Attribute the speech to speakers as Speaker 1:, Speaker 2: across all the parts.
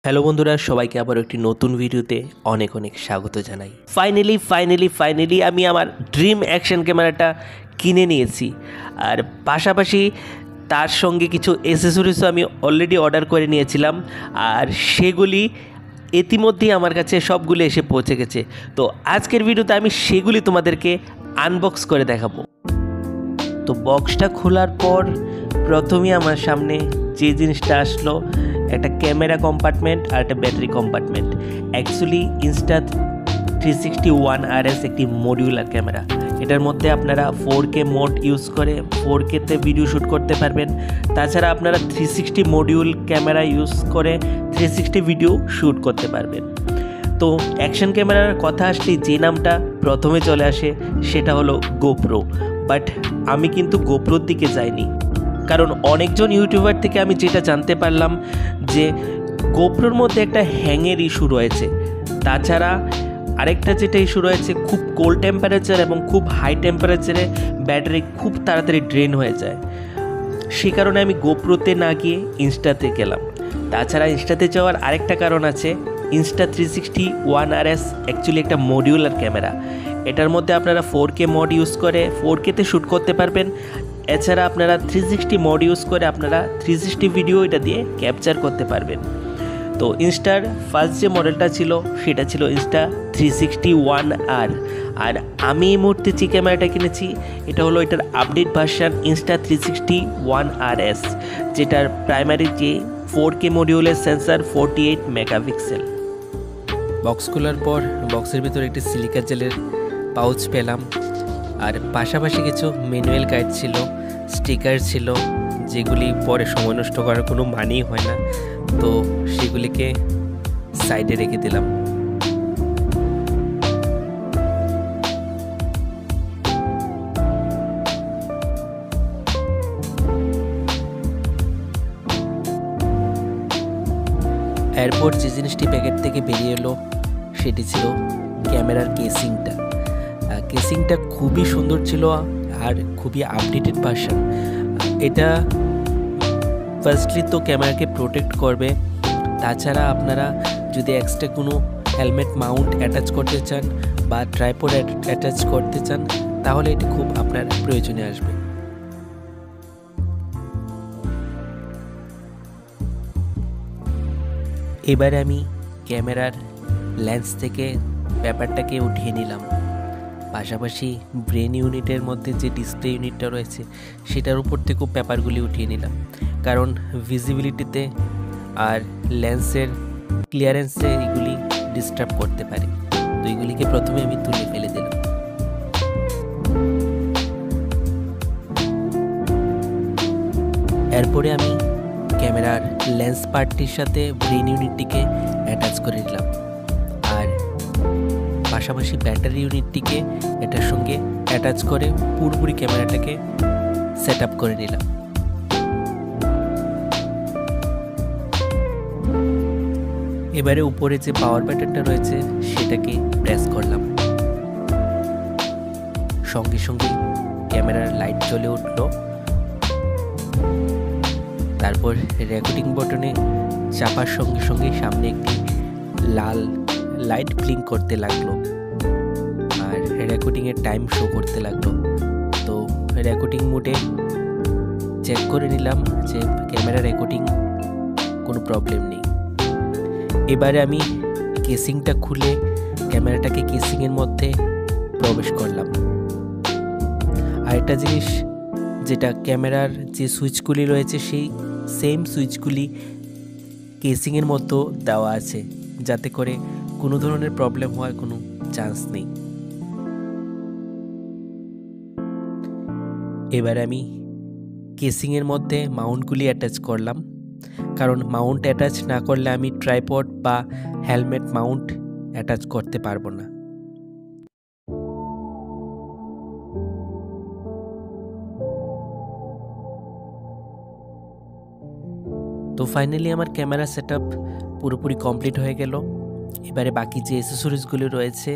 Speaker 1: Hello বন্ধুরা, সবাইকে আবার একটি নতুন ভিডিওতে অনেক অনেক স্বাগত জানাই। ফাইনালি আমি আমার ড্রিম অ্যাকশন ক্যামেরাটা কিনে নিয়েছি। আর পাশাপাশি তার সঙ্গে কিছু অ্যাসেসরিজও আমি অলরেডি অর্ডার করে নিয়েছিলাম, আর সেগুলি ইতিমধ্যেই আমার কাছে সবগুলো এসে পৌঁছে গেছে। তো আজকের ভিডিওতে আমি সেগুলি তোমাদেরকে আনবক্স করে দেখাবো। তো বক্সটা খোলার পর প্রথমেই আমার সামনে যে জিনিসটা আসলো, একটা ক্যামেরা কম্পার্টমেন্ট আর একটা battery compartment. Actually Insta 360 1RS একটি মডিউলার ক্যামেরা। এটার মধ্যে আপনারা 4K মোড ইউজ করে 4Kতে ভিডিও শ্যুট করতে পারবেন। তাছাড়া আপনারা 360 মডিউল ক্যামেরা ইউজ করে 360 ভিডিও শ্যুট করতে পারবেন। তো অ্যাকশন ক্যামেরার কথা আসলে যে নামটা প্রথমে চলে আসে সেটা হলো গোপ্রো। বাট আমি কিন্তু গোপ্রোর দিকে যাইনি, কারণ অনেকজন ইউটিউবার থেকে আমি যেটা জানতে পারলাম যে গোপ্রোর মধ্যে একটা হ্যাংয়ের ইস্যু রয়েছে। তাছাড়া আরেকটা যেটা ইস্যু রয়েছে, খুব কোল্ড টেম্পারেচার এবং খুব হাই টেম্পারেচারে ব্যাটারি খুব তাড়াতাড়ি ড্রেন হয়ে যায়। সে কারণে আমি গোপ্রোতে না গিয়ে ইনস্টাতে গেলাম। তাছাড়া ইনস্টাতে যাওয়ার আরেকটা কারণ আছে, ইনস্টা 360 1RS অ্যাকচুয়ালি একটা মডিউলার ক্যামেরা। এটার মধ্যে আপনারা 4K মোড ইউজ করে 4Kতে শ্যুট করতে পারবেন। এছাড়া আপনারা 360 মোড ইউজ করে আপনারা 360 ভিডিও এটা দিয়ে ক্যাপচার করতে পারবেন। তো ইনস্টার ফার্স্ট যে মডেলটা ছিল সেটা ছিল ইনস্টা 360 1R। আর আমি এই মুহূর্তে যে ক্যামেরাটা কিনেছি এটা হলো এটার আপডেট ভার্সন ইনস্টা 360 1RS, যেটার প্রাইমারি যে 4K মডিউলের সেন্সার 48 মেগাপিক্সেল। বক্স খোলার পর বক্সের ভিতরে একটি সিলিকা জেলের পাউচ পেলাম, আর পাশাপাশি কিছু ম্যানুয়াল গাইড ছিল, স্টিকার ছিল, যেগুলি পরে সময় নষ্ট করার কোনো মানেই হয় না। তো সেগুলিকে সাইডে রেখে দিলাম। এরপর যে জিনিসটি প্যাকেট থেকে বেরিয়ে এলো সেটি ছিল ক্যামেরার কেসিংটা। কেসিংটা খুবই সুন্দর ছিল আর খুবই আপডেটেড ভার্সন। এটা ফার্স্টলি তো ক্যামেরাকে প্রোটেক্ট করবে। তাছাড়া আপনারা যদি এক্সট্রা কোনো হেলমেট মাউন্ট অ্যাটাচ করতে চান বা ট্রাইপড অ্যাটাচ করতে চান তাহলে এটি খুব আপনার প্রয়োজনে আসবে। এবারে আমি ক্যামেরার লেন্স থেকে পেপারটাকে উঠিয়ে নিলাম। পাশাপাশি ব্রেন ইউনিটের মধ্যে যে ডিসপ্লে ইউনিটটা রয়েছে সেটার উপর থেকেও পেপারগুলি উঠিয়ে নিলাম, কারণ ভিজিবিলিটিতে আর লেন্সের ক্লিয়ারেন্সে এগুলি ডিস্টার্ব করতে পারে। তো এগুলিকে প্রথমে আমি তুলে ফেলে দিলাম। এরপরে আমি ক্যামেরার লেন্স পার্টটির সাথে ব্রেন ইউনিটটিকে অ্যাটাচ করে দিলাম, আর পাশাপাশি ব্যাটারি ইউনিটটিকে এটার সঙ্গে অ্যাটাচ করে পুরোপুরি ক্যামেরাটাকে সেট আপ করে নিলাম। এবারে উপরে যে পাওয়ার বাটনটা রয়েছে সেটাকে প্রেস করলাম। সঙ্গে সঙ্গে ক্যামেরার লাইট জ্বলে উঠল। তারপর রেকর্ডিং বাটনে চাপার সঙ্গে সঙ্গে সামনে একটি লাল লাইট ব্লিঙ্ক করতে লাগলো আর রেকর্ডিংয়ের টাইম শো করতে লাগলো। তো রেকর্ডিং মোডে চেক করে নিলাম যে ক্যামেরা রেকর্ডিং কোনো প্রবলেম নেই। এবারে আমি কেসিংটা খুলে ক্যামেরাটাকে কেসিংয়ের মধ্যে প্রবেশ করলাম। আর একটা জিনিস, যেটা ক্যামেরার যে সুইচগুলি রয়েছে সেই সেম সুইচগুলি কেসিংয়ের মধ্যে দেওয়া আছে, যাতে করে কোনো ধরনের প্রবলেম হওয়ার কোনো চান্স নেই। এবার আমি কেসিংয়ের মধ্যে মাউন্টগুলি অ্যাটাচ করলাম, কারণ মাউন্ট অ্যাটাচ না করলে আমি ট্রাইপড বা হেলমেট মাউন্ট অ্যাটাচ করতে পারবো না। তো ফাইনালি আমার ক্যামেরা সেটআপ পুরোপুরি কমপ্লিট হয়ে গেল। এবারে বাকি যে অ্যাসেসরিজগুলি রয়েছে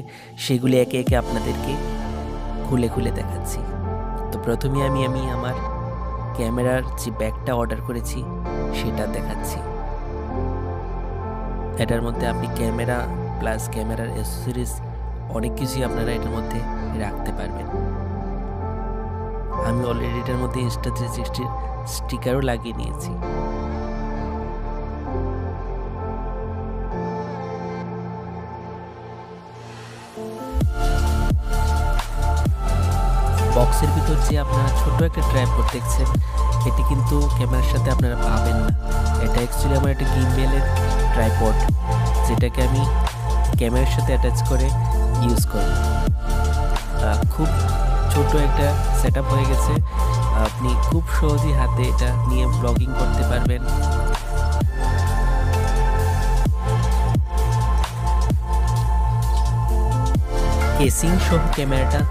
Speaker 1: সেগুলি একে একে আপনাদেরকে খুলে খুলে দেখাচ্ছি। তো প্রথমে আমি আমার ক্যামেরার যে ব্যাগটা অর্ডার করেছি সেটা দেখাচ্ছি। এটার মধ্যে আপনি ক্যামেরা প্লাস ক্যামেরার অ্যাক্সেসরিজ অনেক কিছুই আপনারা এটার মধ্যে রাখতে পারবেন। আমি অলরেডি এটার মধ্যে insta360 স্টিকারও লাগিয়ে নিয়েছি। বক্সের ভিতর যে আপনারা ছোট একটা ট্রাইপড দেখছেন, এটি কিন্তু ক্যামেরার সাথে আপনারা পাবেন না। এটা অ্যাকচুয়ালি আমার একটা গিম্বেলের ট্রাইপড, যেটাকে আমি ক্যামেরার সাথে অ্যাটাচ করে ইউজ করি। খুব ছোট একটা সেটআপ হয়ে গেছে, আপনি খুব সহজেই হাতে এটা নিয়ে ব্লগিং করতে পারবেন। কেসিং সহ ক্যামেরাটা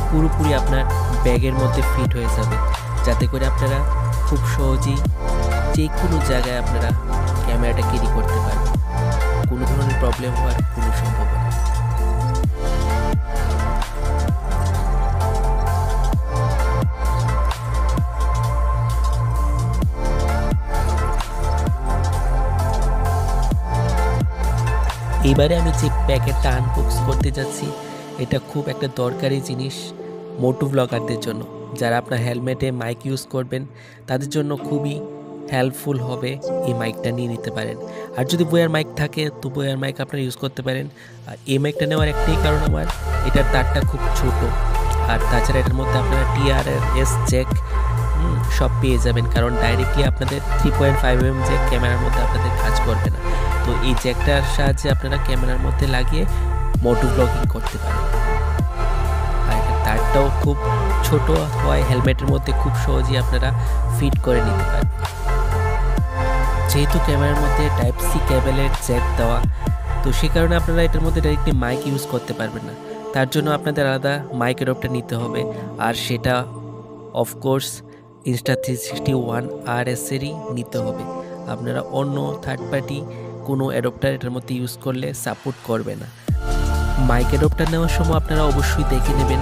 Speaker 1: পুরোপুরি আপনার ব্যাগের মধ্যে ফিট হয়ে যাবে, যাতে করে আপনারা খুব সহজেই যে কোনো জায়গায় আপনারা ক্যামেরাটা ক্যারি করতে পারবেন, কোনো ধরনের প্রবলেম হওয়ার কোনো সম্ভাবনা। এবারে আমি যে প্যাকেটটা আনবক্স করতে যাচ্ছি, এটা খুব একটা দরকারি জিনিস মোটো ব্লগারদের জন্য। যারা আপনার হেলমেটে মাইক ইউজ করবেন তাদের জন্য খুবই হেল্পফুল হবে, এই মাইকটা নিয়ে নিতে পারেন। আর যদি বয়ার মাইক থাকে তো বয়ার মাইক আপনারা ইউজ করতে পারেন। আর এই মাইকটা নেওয়ার একটাই কারণ, আমার এটার তারটা খুব ছোট, আর তাছাড়া এটার মধ্যে আপনারা TRS জ্যাক সব পেয়ে যাবেন, কারণ ডাইরেক্টলি আপনাদের 3.5mm জ্যাক ক্যামেরার মধ্যে আপনাদের কাজ করবে না। তো এই জ্যাকটার সাহায্যে আপনারা ক্যামেরার মধ্যে লাগিয়ে মোটো ব্লগিং করতে পারেন। আর তারটাও খুব ছোট হয়, হেলমেটের মধ্যে খুব সহজেই আপনারা ফিট করে নিতে পারবেন। যেহেতু ক্যামেরার মধ্যে টাইপ সি কেবলের জ্যাক দেওয়া, তো সেই কারণে আপনারা এটার মধ্যে ডাইরেক্টলি মাইক ইউজ করতে পারবেন না। তার জন্য আপনাদের আলাদা মাইক অ্যাডাপ্টার নিতে হবে, আর সেটা অফকোর্স insta360 1RS এরই নিতে হবে। আপনারা অন্য থার্ড পার্টি কোনো অ্যাডাপ্টার এটার মধ্যে ইউজ করলে সাপোর্ট করবে না। মাইক অ্যাডাপ্টার নেওয়ার সময় আপনারা অবশ্যই দেখে নেবেন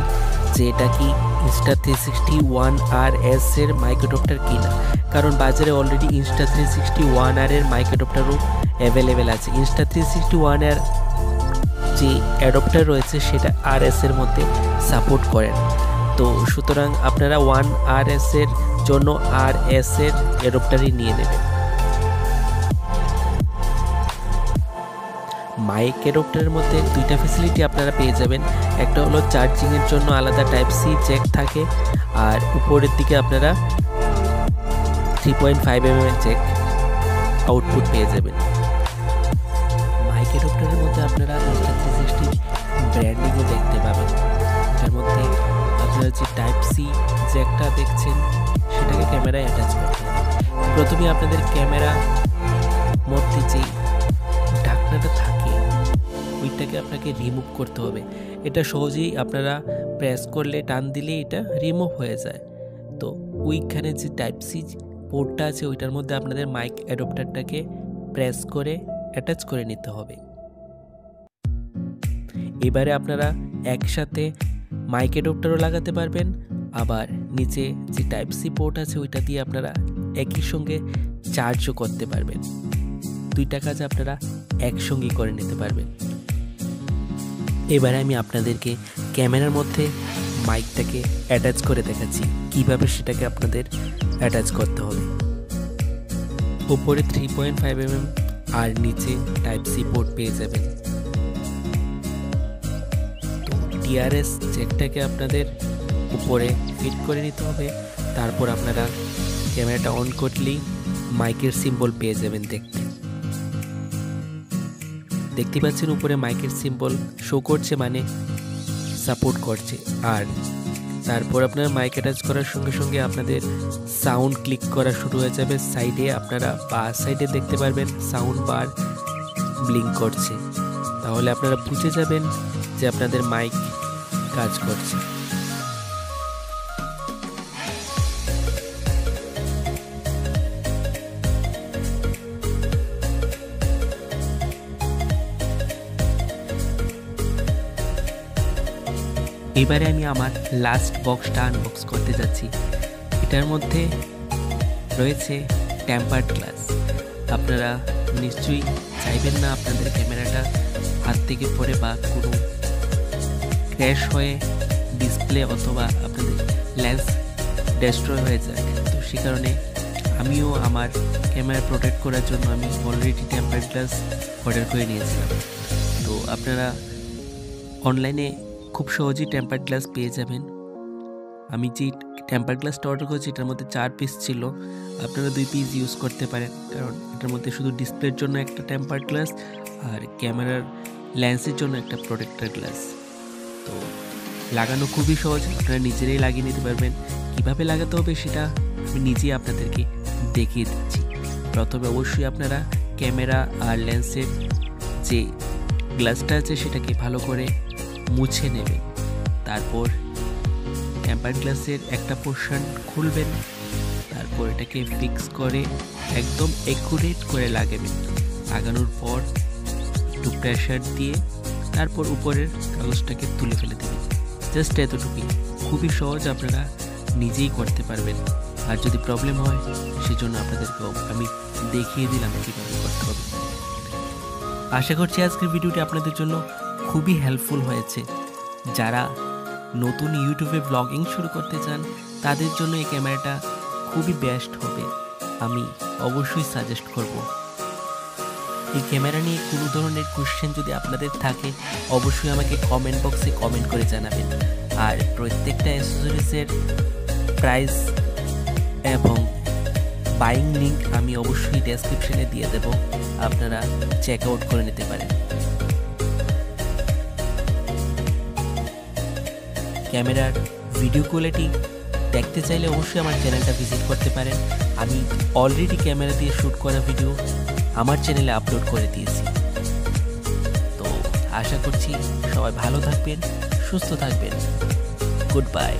Speaker 1: যে এটা কি insta360 1RS এর মাইক অ্যাডাপ্টার কিনা, কারণ বাজারে অলরেডি insta360 1R এর মাইক অ্যাডাপ্টারও অ্যাভেলেবেল আছে। insta360 1R যে অ্যাডাপ্টার রয়েছে সেটা RS এর মধ্যে সাপোর্ট করে না। তো সুতরাং আপনারা 1RS এর জন্য RS এর অ্যাডাপ্টারই নিয়ে নেবেন। মাইক অ্যাডাপ্টারের মধ্যে দুইটা ফ্যাসিলিটি আপনারা পেয়ে যাবেন। একটা হলো চার্জিংয়ের জন্য আলাদা টাইপ সি জ্যাক থাকে, আর উপরের দিকে আপনারা 3.5mm জ্যাক আউটপুট পেয়ে যাবেন। মাইক অ্যাডাপ্টারের মধ্যে আপনারা insta360 ব্র্যান্ডিংও দেখতে পাবেন। এটার মধ্যে আপনারা যে টাইপ সি জ্যাকটা দেখছেন সেটাকে ক্যামেরায় অ্যাটাচ করতে হবে। প্রথমে আপনাদের ক্যামেরা মধ্যে যে ঢাকনাটা থাকে ওইটাকে আপনাকে রিমুভ করতে হবে। এটা সহজেই আপনারা প্রেস করলে, টান দিলে এটা রিমুভ হয়ে যায়। তো ওইখানে যে টাইপ সি পোর্টটা আছে ওইটার মধ্যে আপনাদের মাইক অ্যাডাপ্টারটাকে প্রেস করে অ্যাটাচ করে নিতে হবে। এবারে আপনারা একসাথে মাইক অ্যাডাপ্টারও লাগাতে পারবেন, আবার নিচে যে টাইপ সি পোর্ট আছে ওইটা দিয়ে আপনারা একই সঙ্গে চার্জও করতে পারবেন। দুইটা কাজ আপনারা একসঙ্গে করে নিতে পারবেন। এবারে আমি আপনাদেরকে ক্যামেরার মধ্যে মাইকটাকে অ্যাটাচ করে দেখাচ্ছি কিভাবে সেটাকে আপনাদের অ্যাটাচ করতে হবে। উপরে 3.5mm আর নিচে টাইপ সি পোর্ট পেয়ে যাবেন। তো TRS জ্যাকটাকে আপনাদের উপরে ফিট করে নিতে হবে। তারপর আপনারা ক্যামেরাটা অন করলেই মাইকের সিম্বল পেয়ে যাবেন। দেখতে পাচ্ছেন উপরে মাইকের সিম্বল শো করছে, মানে সাপোর্ট করছে। আর তারপর আপনারা মাইক অ্যাটাচ করার সঙ্গে সঙ্গে আপনাদের সাউন্ড ক্লিক করা শুরু হয়ে যাবে। সাইডে আপনারা বাঁ সাইডে দেখতে পারবেন সাউন্ড বার ব্লিঙ্ক করছে, তাহলে আপনারা বুঝে যাবেন যে আপনাদের মাইক কাজ করছে। এবারে আমি আমার লাস্ট বক্সটা আনবক্স করতে যাচ্ছি। এটার মধ্যে রয়েছে টেম্পার্ড গ্লাস। আপনারা নিশ্চয়ই চাইবেন না আপনাদের ক্যামেরাটা হাত থেকে পড়ে বা কোনো ক্র্যাশ হয়ে ডিসপ্লে অথবা আপনাদের লেন্স ডেস্ট্রয় হয়ে যায়। তো সে কারণে আমিও আমার ক্যামেরা প্রোটেক্ট করার জন্য আমি অলরেডি টেম্পারড গ্লাস অর্ডার করে নিয়েছিলাম। তো আপনারা অনলাইনে খুব সহজেই টেম্পারড গ্লাস পেয়ে যাবেন। আমি যে টেম্পারড গ্লাসটা অর্ডার করেছি এটার মধ্যে 4 পিস ছিল, আপনারা 2 পিস ইউজ করতে পারেন, কারণ এটার মধ্যে শুধু ডিসপ্লের জন্য একটা টেম্পারড গ্লাস আর ক্যামেরার লেন্সের জন্য একটা প্রোটেক্টর গ্লাস। তো লাগানো খুবই সহজ, আপনারা নিজেরাই লাগিয়ে নিতে পারবেন। কিভাবে লাগাতে হবে সেটা আমি নিজেই আপনাদেরকে দেখিয়ে দিচ্ছি। প্রথমে অবশ্যই আপনারা ক্যামেরা আর লেন্সের যে গ্লাসটা আছে সেটাকে ভালো করে মুছে নেবেন। তারপর টেম্পারড গ্লাসের একটা পোর্শন খুলবেন, তারপর এটাকে ফিক্স করে একদম অ্যাকুরেট করে লাগাবেন। লাগানোর পর একটু প্রেশার দিয়ে তারপর উপরের কাগজটাকে তুলে ফেলে দেবেন। জাস্ট এতটুকুই, খুবই সহজ, আপনারা নিজেই করতে পারবেন। আর যদি প্রবলেম হয় সেজন্য আপনাদেরকেও আমি দেখিয়ে দিলাম কীভাবে করতে হবে। আশা করছি আজকের ভিডিওটি আপনাদের জন্য খুবই হেল্পফুল হয়েছে। যারা নতুন ইউটিউবে ব্লগিং শুরু করতে চান তাদের জন্য এই ক্যামেরাটা খুবই বেস্ট হবে, আমি অবশ্যই সাজেস্ট করব। এই ক্যামেরা নিয়ে কোনো ধরনের কোশ্চেন যদি আপনাদের থাকে অবশ্যই আমাকে কমেন্ট বক্সে কমেন্ট করে জানাবেন। আর প্রত্যেকটা অ্যাক্সেসরিজের প্রাইস এবং বাইং লিঙ্ক আমি অবশ্যই ডেসক্রিপশনে দিয়ে দেব, আপনারা চেক আউট করে নিতে পারেন। ক্যামেরার ভিডিও কোয়ালিটি দেখতে চাইলে অবশ্যই আমার চ্যানেলটা ভিজিট করতে পারেন। আমি অলরেডি ক্যামেরা দিয়ে শ্যুট করা ভিডিও আমার চ্যানেলে আপলোড করে দিয়েছি। তো আশা করছি সবাই ভালো থাকবেন, সুস্থ থাকবেন। Good bye.